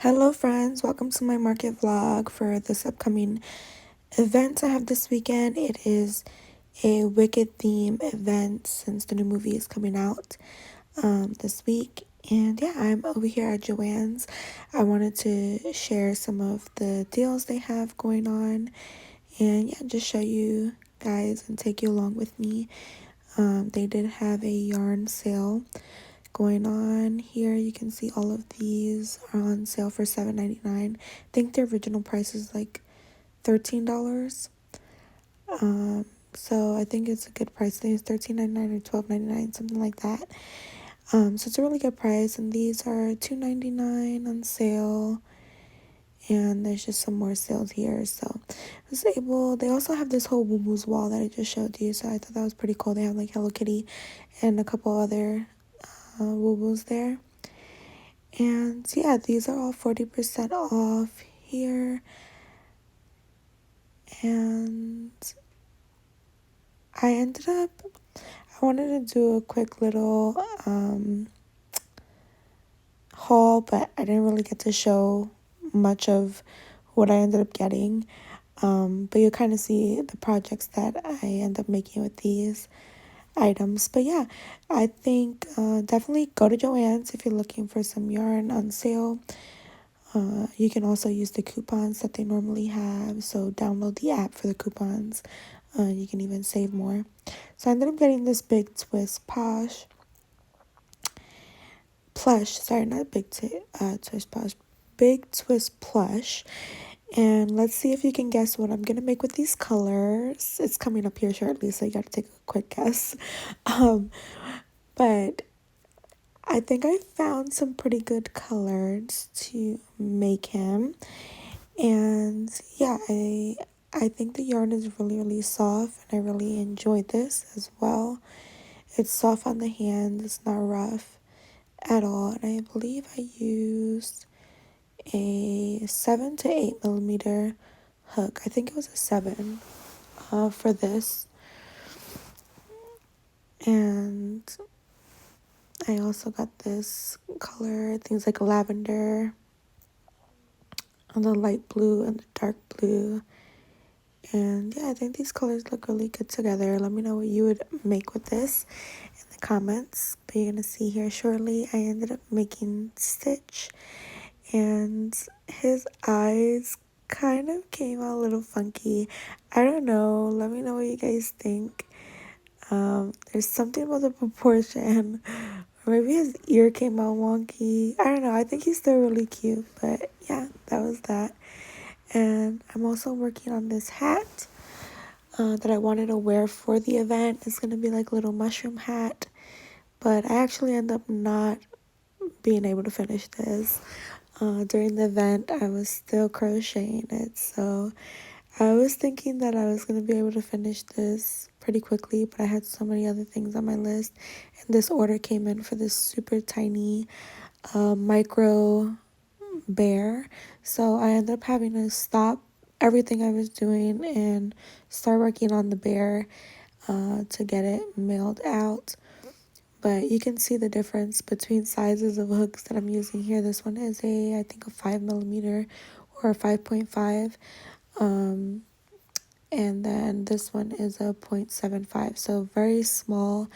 Hello friends, welcome to my market vlog for this upcoming event I have this weekend. It is a Wicked theme event since the new movie is coming out this week. And yeah, I'm over here at Joann's. I wanted to share some of the deals they have going on and yeah, just show you guys and take you along with me. They did have a yarn sale going on here. You can see all of these are on sale for $7.99. I think the original price is like $13. So I think it's a good price. I think it's $13.99 or $12.99, something like that. So it's a really good price, and these are $2.99 on sale. And there's just some more sales here. So I was able, they also have this whole Woo Woo's wall that I just showed you. So I thought that was pretty cool. They have like Hello Kitty and a couple other Woo Woos there. And yeah, these are all 40% off here. And I wanted to do a quick little haul, but I didn't really get to show much of what I ended up getting. But you kind of see the projects that I end up making with these items. But yeah, I think definitely go to Joann's if you're looking for some yarn on sale. You can also use the coupons that they normally have, so download the app for the coupons. You can even save more. So I ended up getting this big twist plush. Sorry, not twist plush. Big twist plush. And let's see if you can guess what I'm gonna make with these colors. It's coming up here shortly, so you gotta take a quick guess. But I think I found some pretty good colors to make him. And yeah, I think the yarn is really soft, and I really enjoyed this as well. It's soft on the hand, it's not rough at all. And I believe I used a 7 to 8 millimeter hook. I think it was a 7 for this. And I also got this color, things like lavender, and the light blue and the dark blue. And yeah, I think these colors look really good together. Let me know what you would make with this in the comments. But you're gonna see here shortly, I ended up making Stitch, and his eyes kind of came out a little funky. I don't know. Let me know what you guys think. There's something about the proportion. Or maybe his ear came out wonky. I don't know. I think he's still really cute. But yeah, that was that. And I'm also working on this hat that I wanted to wear for the event. It's going to be like a little mushroom hat. But I actually end up not being able to finish this. During the event, I was still crocheting it. So I was thinking that I was going to be able to finish this pretty quickly. But I had so many other things on my list. And this order came in for this super tiny micro bear, so I ended up having to stop everything I was doing and start working on the bear to get it mailed out. But you can see the difference between sizes of hooks that I'm using here. This one is I think a 5 millimeter or a 5.5, and then this one is a 0.75, so very small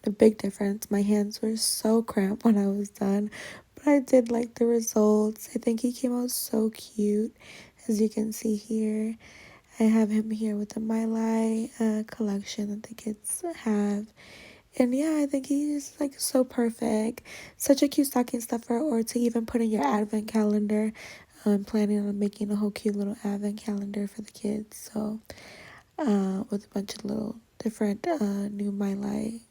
and a big difference. My hands were so cramped when I was done, but I did like the results. I think he came out so cute. As you can see here, I have him here with the My Lai collection that the kids have. And yeah, I think he's like so perfect. Such a cute stocking stuffer, or to even put in your advent calendar. I'm planning on making a whole cute little advent calendar for the kids. So, with a bunch of little different new My Lai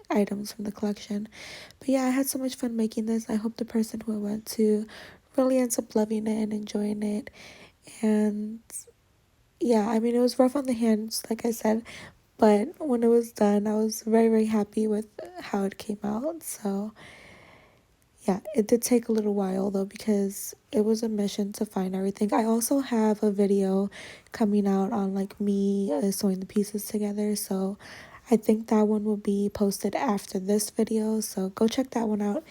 items from the collection. But yeah, I had so much fun making this. I hope the person who I went to really ends up loving it and enjoying it. And yeah, I mean, it was rough on the hands, like I said, but when it was done, I was very happy with how it came out. So yeah, it did take a little while though, because it was a mission to find everything. I also have a video coming out on like me sewing the pieces together, so I think that one will be posted after this video, so go check that one out.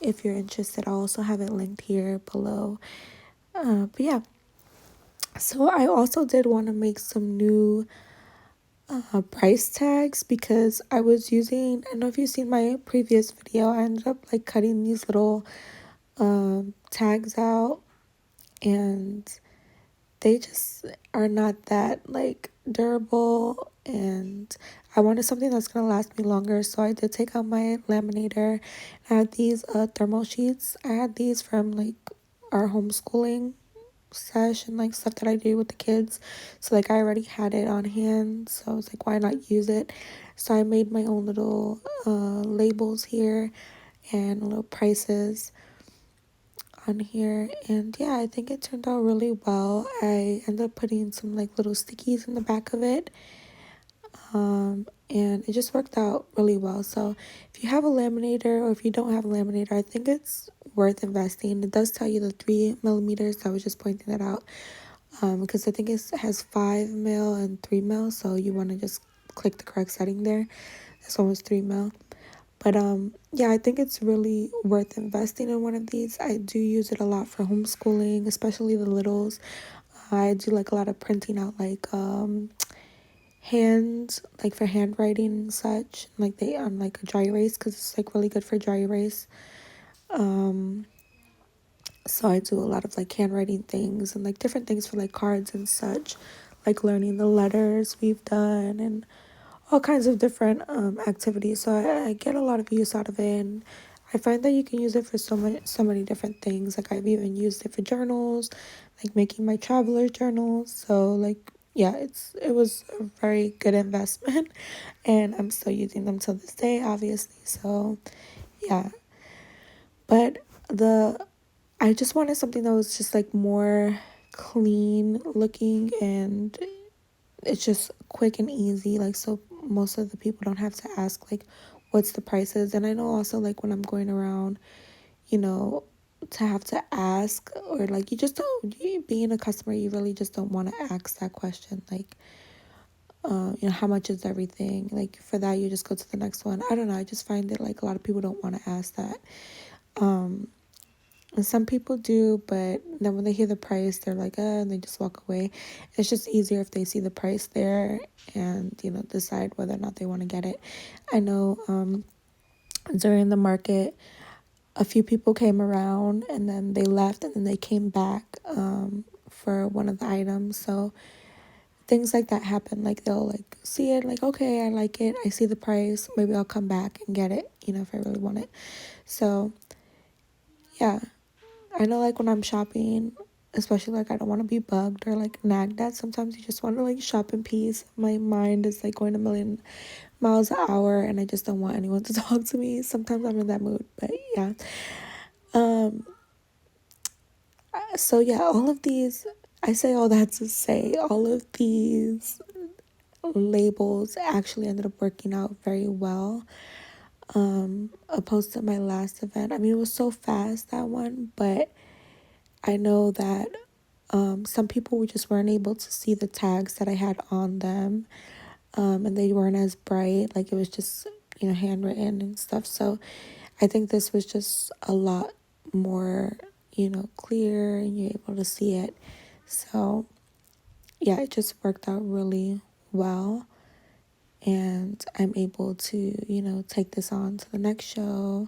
if you're interested. I'll also have it linked here below. But yeah, so I also did want to make some new price tags because I was using, I don't know if you've seen my previous video, I ended up like cutting these little tags out, and they just are not that like durable, and I wanted something that's gonna last me longer. So I did take out my laminator. I had these thermal sheets. I had these from like our homeschooling sesh and like stuff that I do with the kids. So like I already had it on hand, so I was like, why not use it? So I made my own little labels here and little prices on here, and yeah, I think it turned out really well. I ended up putting some like little stickies in the back of it, and it just worked out really well. So if you have a laminator or if you don't have a laminator, I think it's worth investing. It does tell you the 3 millimeters, so I was just pointing that out, because I think it has 5 mil and 3 mil, so you want to just click the correct setting there. This one was 3 mil. But yeah, I think it's really worth investing in one of these. I do use it a lot for homeschooling, especially the littles. I do like a lot of printing out like hands, like for handwriting and such. Like they on like a dry erase, because it's like really good for dry erase. So I do a lot of like handwriting things and like different things for like cards and such, like learning the letters we've done and all kinds of different activities. So I get a lot of use out of it, and I find that you can use it for so many different things. Like I've even used it for journals, like making my traveler journals. So like yeah, it was a very good investment, and I'm still using them till this day, obviously. So yeah, but the I just wanted something that was just like more clean looking, and it's just quick and easy, like so most of the people don't have to ask like what's the prices. And I know also like when I'm going around, you know, to have to ask, or like you just don't, being a customer, you really just don't want to ask that question like how much is everything. Like for that, you just go to the next one. I don't know, I just find it like a lot of people don't want to ask that. And some people do, but then when they hear the price, they're like, and they just walk away. It's just easier if they see the price there and, decide whether or not they want to get it. I know during the market, a few people came around and then they left and then they came back for one of the items. So things like that happen. Like they'll like see it, like, okay, I like it. I see the price. Maybe I'll come back and get it, if I really want it. So yeah. I know like when I'm shopping, especially like I don't want to be bugged or like nagged at, sometimes you just want to like shop in peace. My mind is like going a million miles an hour and I just don't want anyone to talk to me. Sometimes I'm in that mood, but yeah. So yeah, all of these, I say all that to say all of these labels actually ended up working out very well. Opposed to my last event. I mean, it was so fast, that one, but I know that some people just weren't able to see the tags that I had on them, and they weren't as bright. Like it was just, handwritten and stuff. So I think this was just a lot more, clear, and you're able to see it. So yeah, it just worked out really well. And I'm able to, take this on to the next show.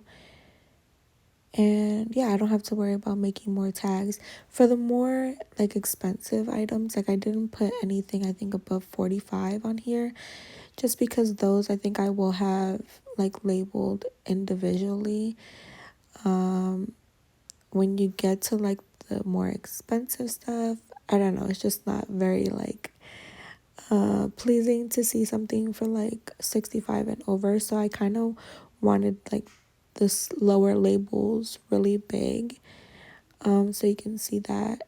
And yeah, I don't have to worry about making more tags. For the more like expensive items, like I didn't put anything I think above 45 on here, just because those I think I will have like labeled individually. When you get to like the more expensive stuff, I don't know, it's just not very like pleasing to see something for like 65 and over. So I kind of wanted like this lower labels really big, so you can see that.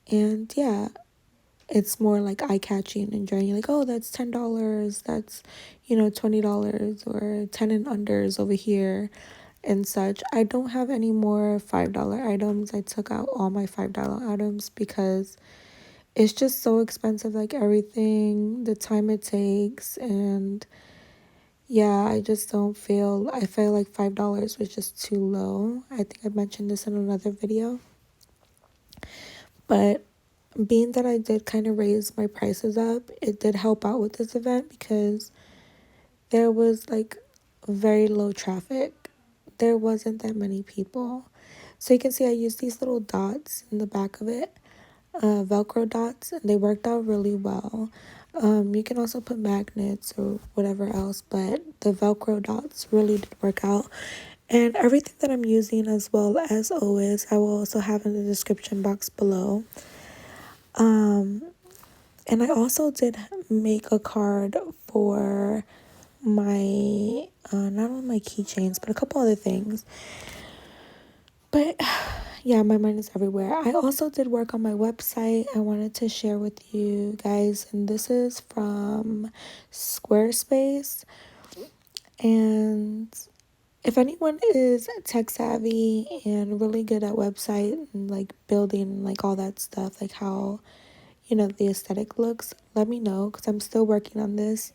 And yeah, it's more like eye-catching and drawing. You're like, oh, that's $10, that's $20, or 10 and unders over here and such. I don't have any more $5 items. I took out all my $5 items because it's just so expensive, like everything, the time it takes. And yeah, I just don't feel, I feel like $5 was just too low. I think I mentioned this in another video. But being that I did kind of raise my prices up, it did help out with this event because there was like very low traffic. There wasn't that many people. So you can see I used these little dots in the back of it, Velcro dots, and they worked out really well. You can also put magnets or whatever else, but the Velcro dots really did work out. And everything that I'm using, as well as always, I will also have in the description box below. And I also did make a card for my, not only my keychains, but a couple other things. But yeah, my mind is everywhere. I also did work on my website. I wanted to share with you guys, and this is from Squarespace. And if anyone is tech savvy and really good at website and like building like all that stuff, like how, you know, the aesthetic looks, let me know because I'm still working on this.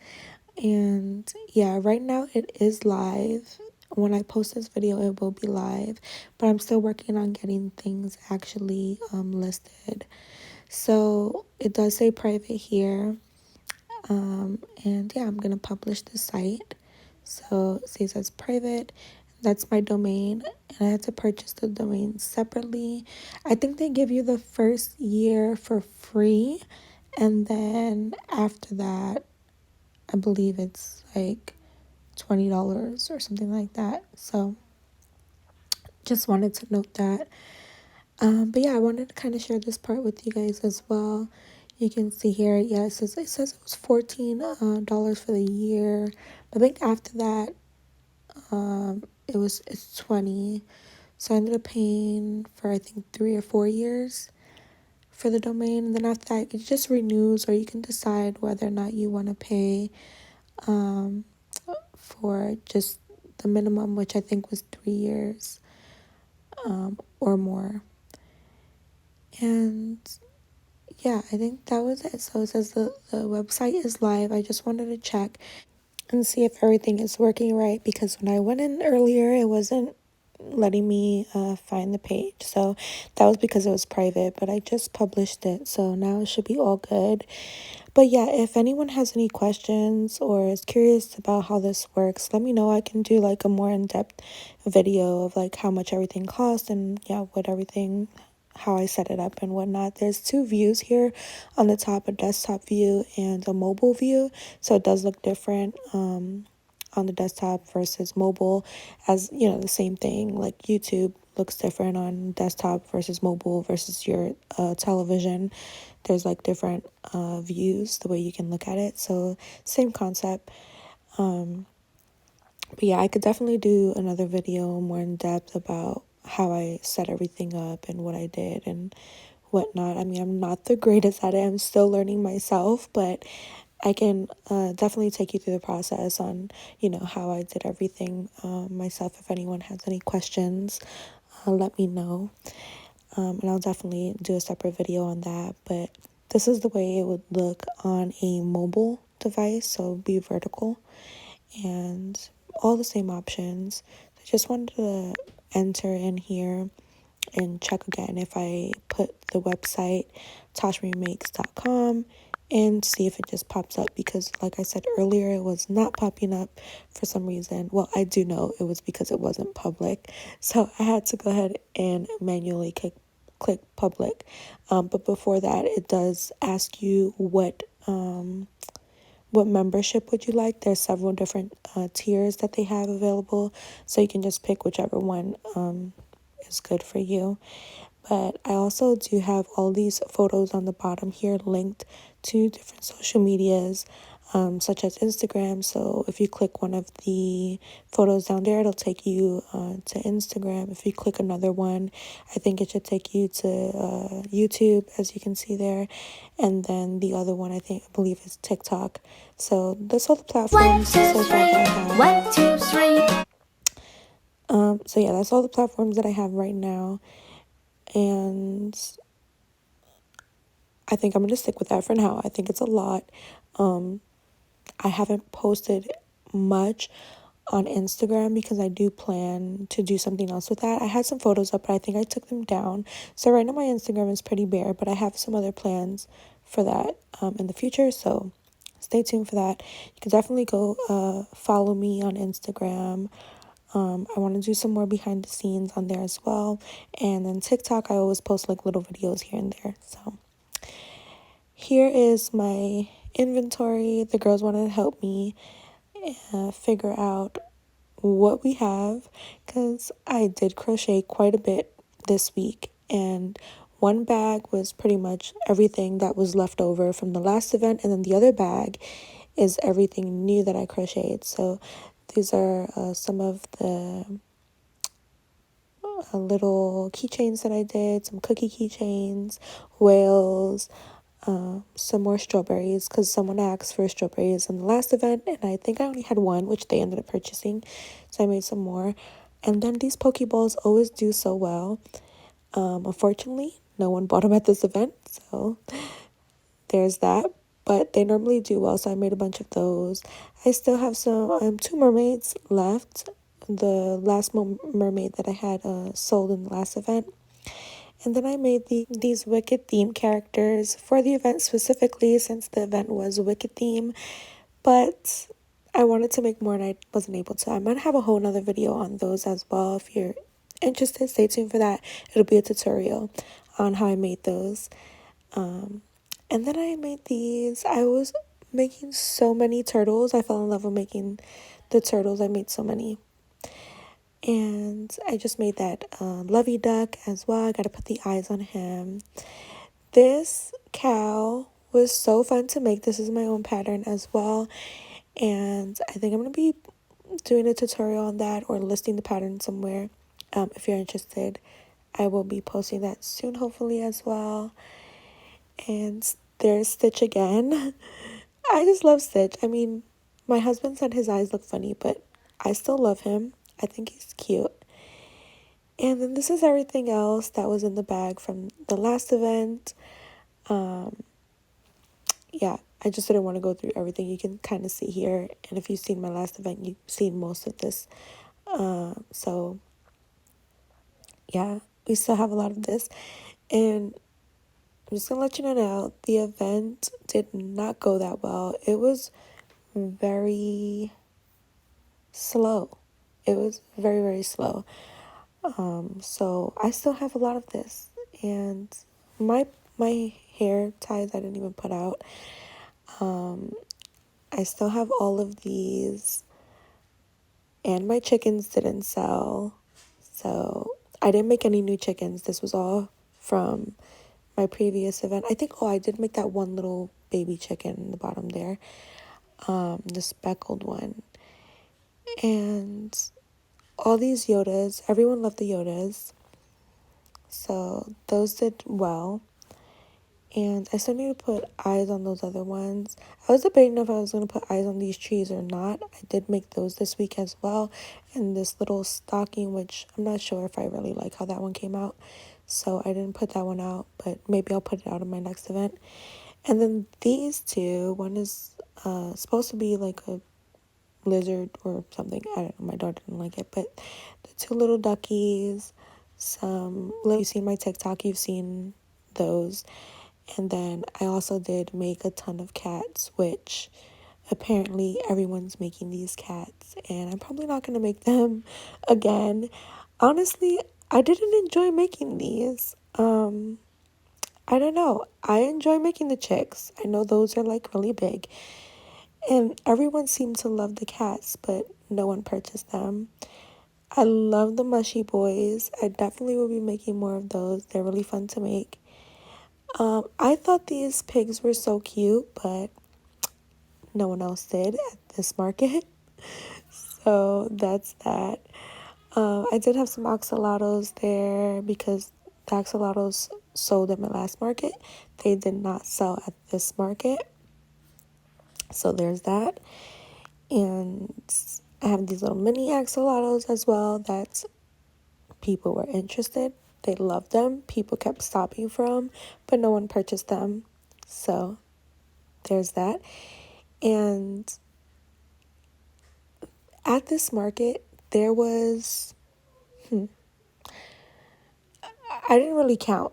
And yeah, right now it is live. When I post this video, it will be live, but I'm still working on getting things actually listed. So it does say private here. And yeah, I'm gonna publish the site. So see, it says private. That's my domain, and I had to purchase the domain separately. I think they give you the first year for free, and then after that, I believe it's like $20 or something like that. So just wanted to note that. But yeah, I wanted to kind of share this part with you guys as well. You can see here, yeah, it says it was $14 for the year. But I think after that, it's 20. So I ended up paying for I think 3 or 4 years for the domain, and then after that it just renews, or you can decide whether or not you want to pay for just the minimum, which I think was 3 years or more. And yeah, I think that was it. So it says the website is live. I just wanted to check and see if everything is working right, because when I went in earlier, it wasn't letting me find the page. So that was because it was private, but I just published it. So now it should be all good. But yeah, if anyone has any questions or is curious about how this works, let me know. I can do like a more in-depth video of like how much everything costs and yeah, what everything, how I set it up and whatnot. There's two views here on the top, a desktop view and a mobile view. So it does look different on the desktop versus mobile, as you know, the same thing. Like YouTube looks different on desktop versus mobile versus your television. There's like different views, the way you can look at it. So same concept. But yeah, I could definitely do another video more in depth about how I set everything up and what I did and whatnot. I mean, I'm not the greatest at it. I'm still learning myself, but I can definitely take you through the process on, you know, how I did everything myself. If anyone has any questions, let me know. And I'll definitely do a separate video on that. But this is the way it would look on a mobile device, so be vertical and all the same options. I just wanted to enter in here and check again if I put the website tashremakes.com and see if it just pops up, because like I said earlier, it was not popping up for some reason. Well, I do know it was because it wasn't public, so I had to go ahead and manually click public. But before that, it does ask you what membership would you like. There's several different tiers that they have available, so you can just pick whichever one is good for you. But I also do have all these photos on the bottom here linked to different social medias, such as Instagram. So if you click one of the photos down there, it'll take you to Instagram. If you click another one, I think it should take you to YouTube, as you can see there. And then the other one, I believe is TikTok. So that's all the platforms so far that I have. 1, 2, 3. So yeah, that's all the platforms that I have right now. And I think I'm going to stick with that for now. I think it's a lot. I haven't posted much on Instagram because I do plan to do something else with that. I had some photos up, but I think I took them down. So right now my Instagram is pretty bare, but I have some other plans for that in the future. So stay tuned for that. You can definitely go follow me on Instagram. I want to do some more behind the scenes on there as well. And then TikTok, I always post like little videos here and there. So here is my inventory. The girls wanted to help me figure out what we have because I did crochet quite a bit this week, and one bag was pretty much everything that was left over from the last event, and then the other bag is everything new that I crocheted. So these are some of the little keychains that I did, some cookie keychains, whales, some more strawberries because someone asked for strawberries in the last event, and I think I only had one, which they ended up purchasing, so I made some more. And then these Pokeballs always do so well. Unfortunately, no one bought them at this event, so there's that. But they normally do well, so I made a bunch of those. I still have some two mermaids left. The last mermaid that I had sold in the last event. And then I made these Wicked theme characters for the event specifically, since the event was Wicked theme. But I wanted to make more and I wasn't able to. I'm going to have a whole nother video on those as well. If you're interested, stay tuned for that. It'll be a tutorial on how I made those. And then I made these. I was making so many turtles. I fell in love with making the turtles. I made so many. And I just made that lovey duck as well. I got to put the eyes on him. This cow was so fun to make. This is my own pattern as well. And I think I'm going to be doing a tutorial on that or listing the pattern somewhere. If you're interested, I will be posting that soon, hopefully, as well. And there's Stitch again. I just love Stitch. I mean, my husband said his eyes look funny, but I still love him. I think he's cute. And then this is everything else that was in the bag from the last event. Yeah, I just didn't want to go through everything. You can kind of see here. And if you've seen my last event, you've seen most of this. So, yeah, we still have a lot of this. And I'm just going to let you know now, the event did not go that well. It was very slow. It was very, very slow. So I still have a lot of this, and my hair ties I didn't even put out. I still have all of these, and my chickens didn't sell, so I didn't make any new chickens. This was all from my previous event. I think, I did make that one little baby chicken in the bottom there, the speckled one, and all these Yodas. Everyone loved the Yodas. So those did well. And I still need to put eyes on those other ones. I was debating if I was going to put eyes on these trees or not. I did make those this week as well. And this little stocking, which I'm not sure if I really like how that one came out. So I didn't put that one out, but maybe I'll put it out in my next event. And then these two, one is supposed to be like a lizard or something. I don't know, my daughter didn't like it. But the two little duckies, you've seen my TikTok, you've seen those. And then I also did make a ton of cats, which apparently everyone's making these cats, and I'm probably not going to make them again. Honestly, I didn't enjoy making these. I don't know. I enjoy making the chicks. I know those are like really big, and everyone seemed to love the cats, but no one purchased them. I love the mushy boys. I definitely will be making more of those. They're really fun to make. I thought these pigs were so cute, but no one else did at this market. So that's that. I did have some axolotls there because the axolotls sold at my last market. They did not sell at this market. So there's that. And I have these little mini axolotls as well that people were interested. They loved them. People kept stopping for them, but no one purchased them. So there's that. And At this market, there was, I didn't really count,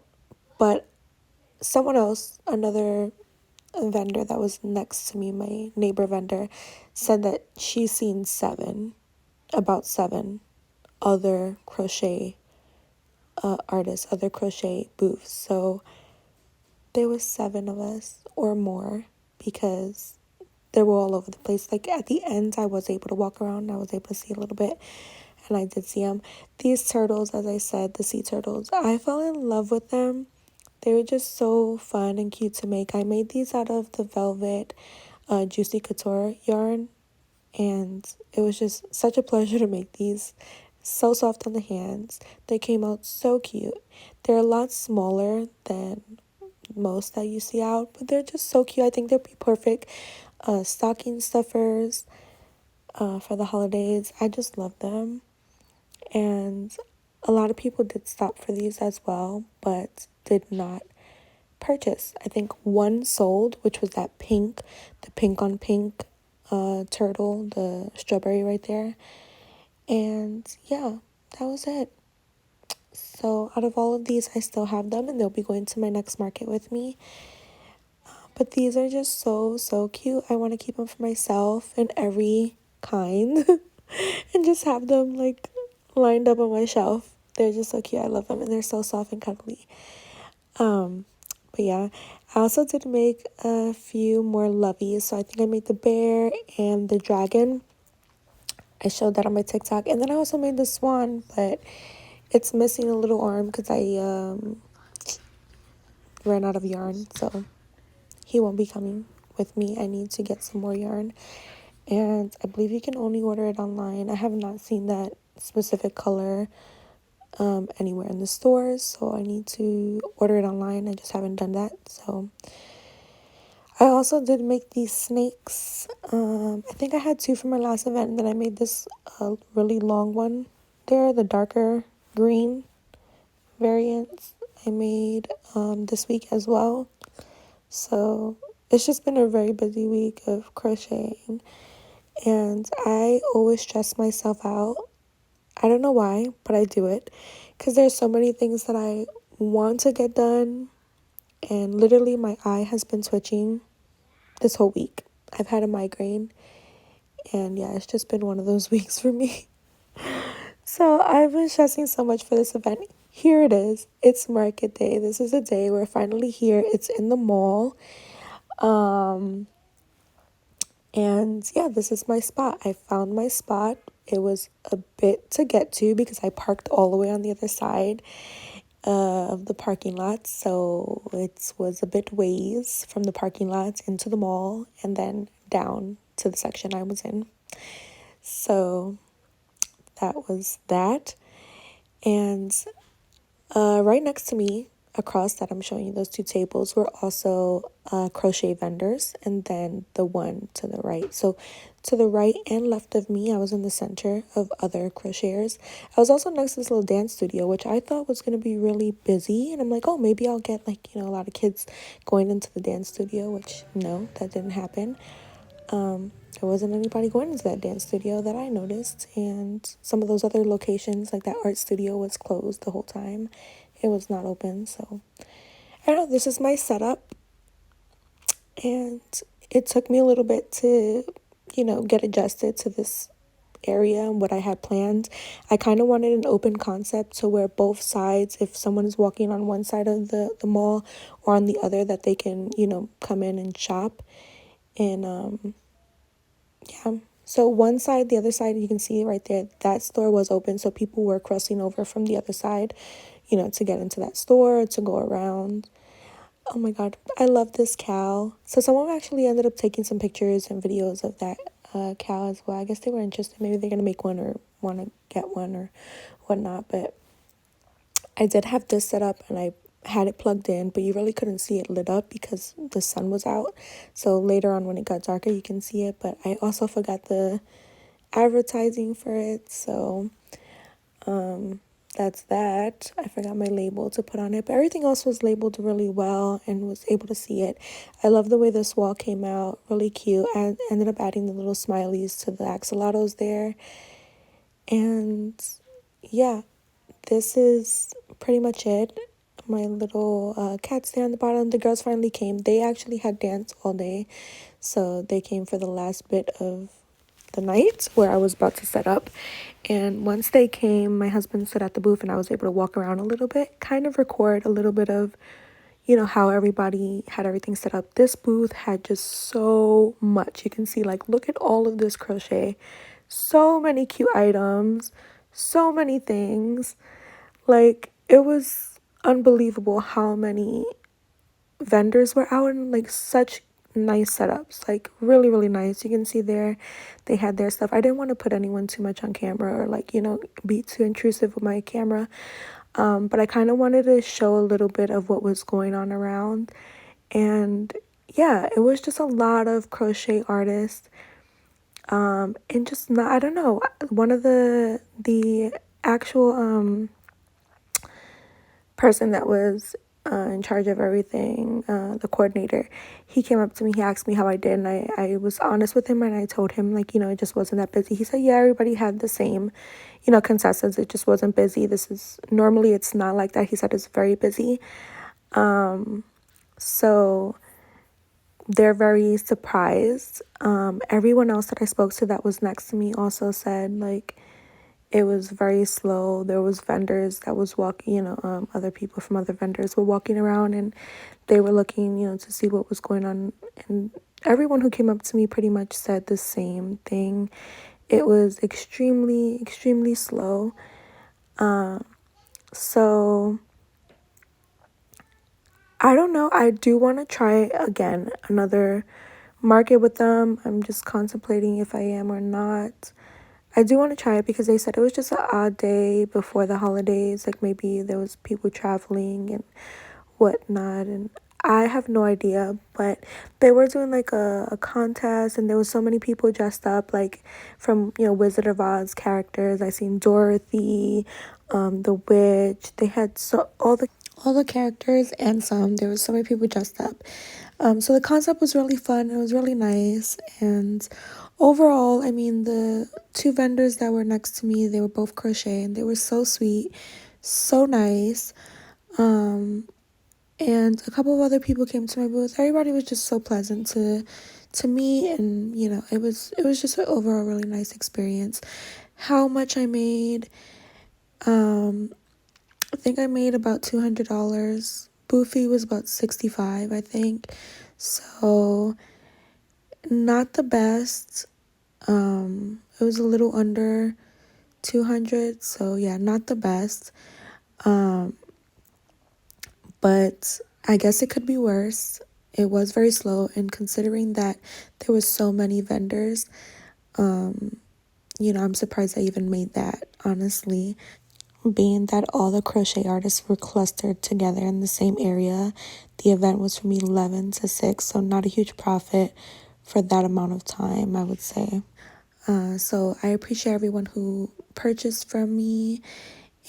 but someone else, another vendor that was next to me, my neighbor vendor, said that she's seen about seven other crochet artists, other crochet booths. So there was seven of us or more because they were all over the place. Like at the end, I was able to walk around. I was able to see a little bit, and I did see them. These turtles, as I said, the sea turtles, I fell in love with them. They were just so fun and cute to make. I made these out of the velvet Juicy Couture yarn, and it was just such a pleasure to make these. So soft on the hands. They came out so cute. They're a lot smaller than most that you see out, but they're just so cute. I think they'll be perfect stocking stuffers for the holidays. I just love them. And a lot of people did stop for these as well, but did not purchase. I think one sold, which was that pink, the pink on pink turtle, the strawberry right there. And yeah, that was it. So out of all of these, I still have them, and they'll be going to my next market with me. But these are just so, so cute. I want to keep them for myself in every kind and just have them like lined up on my shelf. They're just so cute. I love them, and they're so soft and cuddly. But yeah, I also did make a few more loveys. So I think I made the bear and the dragon. I showed that on my TikTok. And then I also made the swan, but it's missing a little arm because I ran out of yarn. So he won't be coming with me. I need to get some more yarn. And I believe you can only order it online. I have not seen that specific color anywhere in the stores, so I need to order it online. I just haven't done that. So I also did make these snakes. I think I had two from my last event, and then I made this really long one. They're the darker green variants I made this week as well. So it's just been a very busy week of crocheting, and I always stress myself out. I don't know why, but I do it because there's so many things that I want to get done, and literally my eye has been twitching this whole week. I've had a migraine, and yeah, it's just been one of those weeks for me. So I've been stressing so much for this event. Here it is. It's market day. This is the day we're finally here. It's in the mall. And yeah, this is my spot. I found my spot. It was a bit to get to because I parked all the way on the other side of the parking lot. So it was a bit ways from the parking lot into the mall and then down to the section I was in. So that was that. And right next to me, across that I'm showing you, those two tables were also crochet vendors, and then the one to the right. So to the right and left of me, I was in the center of other crocheters. I was also next to this little dance studio, which I thought was going to be really busy, and I'm like, oh, maybe I'll get like, a lot of kids going into the dance studio, which no, that didn't happen. There wasn't anybody going into that dance studio that I noticed, and some of those other locations, like that art studio, was closed the whole time. It was not open. So I don't know, this is my setup, and it took me a little bit to get adjusted to this area and what I had planned. I kind of wanted an open concept to where both sides, if someone is walking on one side of the mall or on the other, that they can come in and shop. And yeah, so one side, the other side, you can see right there, that store was open, so people were crossing over from the other side to get into that store, to go around. Oh my god, I love this cow. So someone actually ended up taking some pictures and videos of that cow as well. I guess they were interested. Maybe they're gonna make one or want to get one or whatnot. But I did have this set up, and I had it plugged in, but you really couldn't see it lit up because the sun was out. So later on when it got darker, you can see it. But I also forgot the advertising for it. So that's that. I forgot my label to put on it, but everything else was labeled really well and was able to see it. I love the way this wall came out, really cute. I ended up adding the little smileys to the axolotls there. And yeah, this is pretty much it. My little cats there on the bottom. The girls finally came. They actually had dance all day, so they came for the last bit of the night where I was about to set up. And once they came, my husband stood at the booth and I was able to walk around a little bit, kind of record a little bit of, you know, how everybody had everything set up. This booth had just so much. You can see, like, look at all of this crochet. So many cute items, so many things. Like, it was unbelievable how many vendors were out and like such nice setups, like really, really nice. You can see there they had their stuff. I didn't want to put anyone too much on camera or like, you know, be too intrusive with my camera. But I kind of wanted to show a little bit of what was going on around. And yeah, it was just a lot of crochet artists. And just not, I don't know, one of the actual person that was in charge of everything, the coordinator, he came up to me, he asked me how I did, and I was honest with him, and I told him, like, you know, it just wasn't that busy. He said, yeah, everybody had the same, you know, consensus. It just wasn't busy. This is, normally it's not like that. He said it's very busy. So they're very surprised. Everyone else that I spoke to that was next to me also said, like, it was very slow. There was vendors that was walking, you know, other people from other vendors were walking around and they were looking, you know, to see what was going on. And everyone who came up to me pretty much said the same thing. It was extremely, extremely slow. So I don't know. I do want to try again another market with them. I'm just contemplating if I am or not. I do want to try it because they said it was just an odd day before the holidays. Like maybe there was people traveling and whatnot. And I have no idea. But they were doing like a contest and there was so many people dressed up like from, you know, Wizard of Oz characters. I seen Dorothy, the witch. They had all the characters and some. There was so many people dressed up. So the concept was really fun. It was really nice. And overall, I mean, the two vendors that were next to me, they were both crochet and they were so sweet, so nice. And a couple of other people came to my booth. Everybody was just so pleasant to me, and you know, it was just an overall really nice experience. How much I made? I think I made about $200. Booth fee was about $65, I think. So not the best. It was a little under 200, so yeah, not the best. But I guess it could be worse. It was very slow, and considering that there was so many vendors, you know, I'm surprised I even made that, honestly. Being that all the crochet artists were clustered together in the same area, the event was from 11 to 6, so not a huge profit for that amount of time, I would say. So I appreciate everyone who purchased from me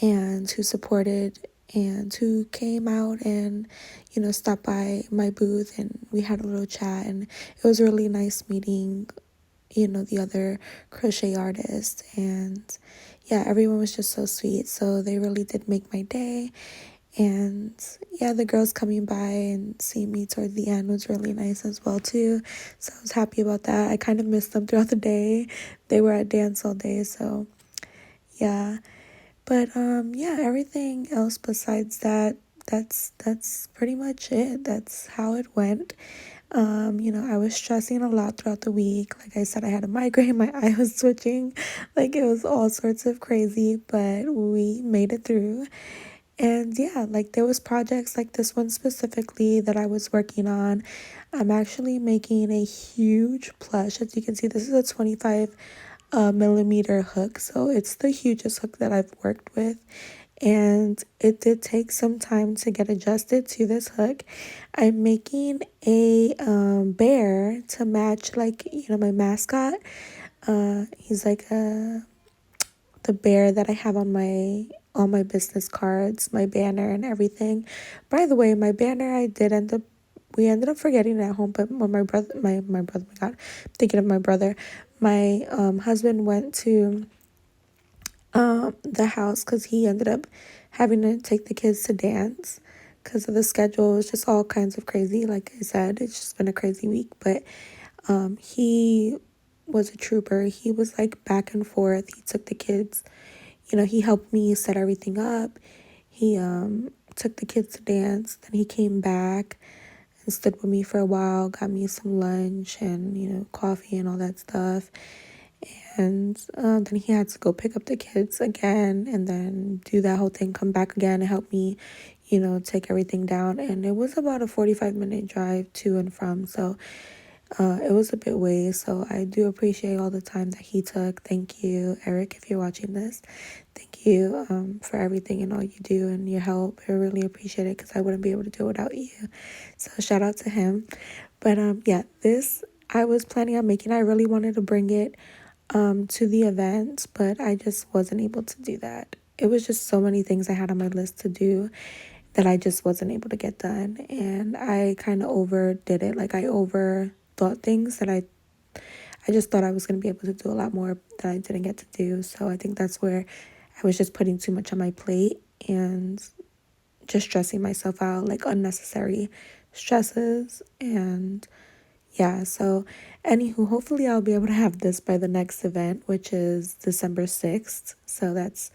and who supported and who came out and, you know, stopped by my booth and we had a little chat, and it was really nice meeting, you know, the other crochet artists. And yeah, everyone was just so sweet, so they really did make my day. And yeah, the girls coming by and seeing me toward the end was really nice as well too, so I was happy about that. I kind of missed them throughout the day. They were at dance all day, so yeah. But yeah, everything else besides that, that's pretty much it. That's how it went. You know, I was stressing a lot throughout the week. Like I said, I had a migraine, my eye was twitching, like it was all sorts of crazy, but we made it through. And yeah, like there was projects like this one specifically that I was working on. I'm actually making a huge plush. As you can see, this is a 25 millimeter hook, so it's the hugest hook that I've worked with, and it did take some time to get adjusted to this hook. I'm making a bear to match, like, you know, my mascot. He's like the bear that I have on my all my business cards, my banner and everything. By the way, my banner, we ended up forgetting it at home, but when my brother, my brother, my God, I'm thinking of my brother, my husband went to the house because he ended up having to take the kids to dance because of the schedule. It's just all kinds of crazy. Like I said, it's just been a crazy week, but he was a trooper. He was like back and forth. He took the kids, he helped me set everything up. He took the kids to dance. Then he came back and stood with me for a while, got me some lunch and, coffee and all that stuff. And then he had to go pick up the kids again and then do that whole thing, come back again and help me, take everything down. And it was about a 45-minute drive to and from. So it was a bit ways. So I do appreciate all the time that he took. Thank you, Eric, if you're watching this. Thank you for everything and all you do and your help. I really appreciate it because I wouldn't be able to do it without you. So shout out to him. But yeah, this I was planning on making. I really wanted to bring it to the event, but I just wasn't able to do that. It was just so many things I had on my list to do that I just wasn't able to get done. And I kind of overdid it. Like I overthought things that I just thought I was going to be able to do a lot more that I didn't get to do. So I think that's where I was just putting too much on my plate and just stressing myself out, like unnecessary stresses. And yeah, so anywho, hopefully I'll be able to have this by the next event, which is December 6th. So that's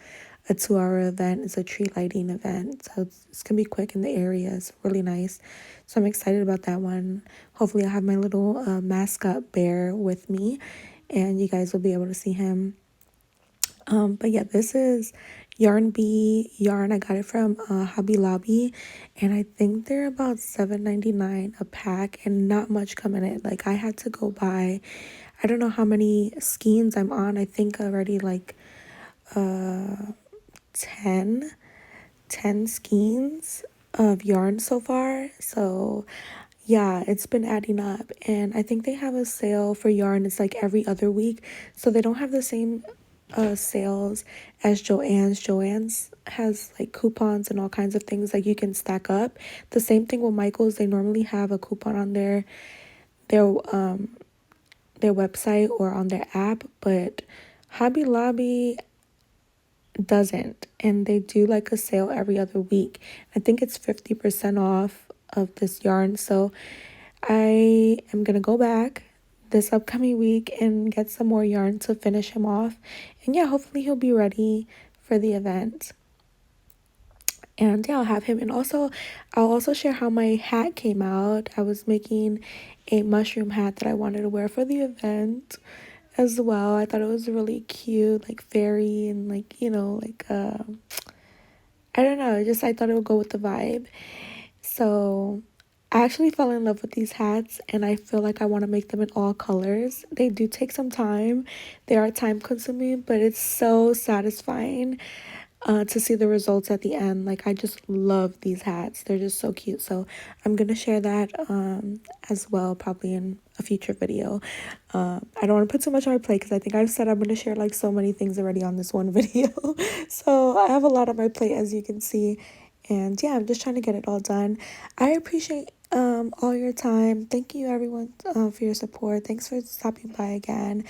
a 2-hour event. It's a tree lighting event. So it's going to be quick in the area. It's really nice. So I'm excited about that one. Hopefully I'll have my little mascot bear with me and you guys will be able to see him. But yeah, this is Yarn Bee yarn. I got it from Hobby Lobby, and I think they're about $7.99 a pack, and not much come in it. Like I had to go buy, I don't know how many skeins I'm on. I think already like 10 skeins of yarn so far. So yeah, it's been adding up, and I think they have a sale for yarn. It's like every other week, so they don't have the same sales as Joann's. Joann's has like coupons and all kinds of things like you can stack up. The same thing with Michael's. They normally have a coupon on their website or on their app, but Hobby Lobby doesn't, and they do like a sale every other week. I think it's 50% off of this yarn. So I am gonna go back this upcoming week and get some more yarn to finish him off. And yeah, hopefully he'll be ready for the event. And yeah, I'll have him. And also, I'll also share how my hat came out. I was making a mushroom hat that I wanted to wear for the event as well. I thought it was really cute, like fairy and like, I don't know, just I thought it would go with the vibe. So I actually fell in love with these hats and I feel like I want to make them in all colors. They do take some time. They are time consuming, but it's so satisfying to see the results at the end. Like I just love these hats. They're just so cute. So I'm going to share that as well, probably in a future video. I don't want to put too much on my plate because I think I've said I'm going to share like so many things already on this one video. So I have a lot on my plate, as you can see. And yeah, I'm just trying to get it all done. I appreciate all your time. Thank you everyone for your support. Thanks for stopping by again.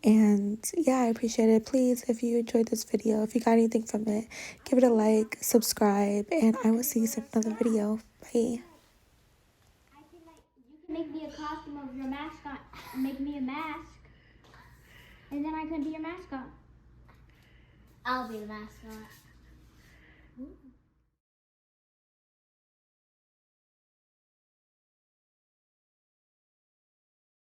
And yeah, I appreciate it. Please, if you enjoyed this video, if you got anything from it, give it a like, subscribe, and I will see you in another video. Bye. You can make me a costume of your mascot. Make me a mask. And then I can be your mascot. I'll be the mascot.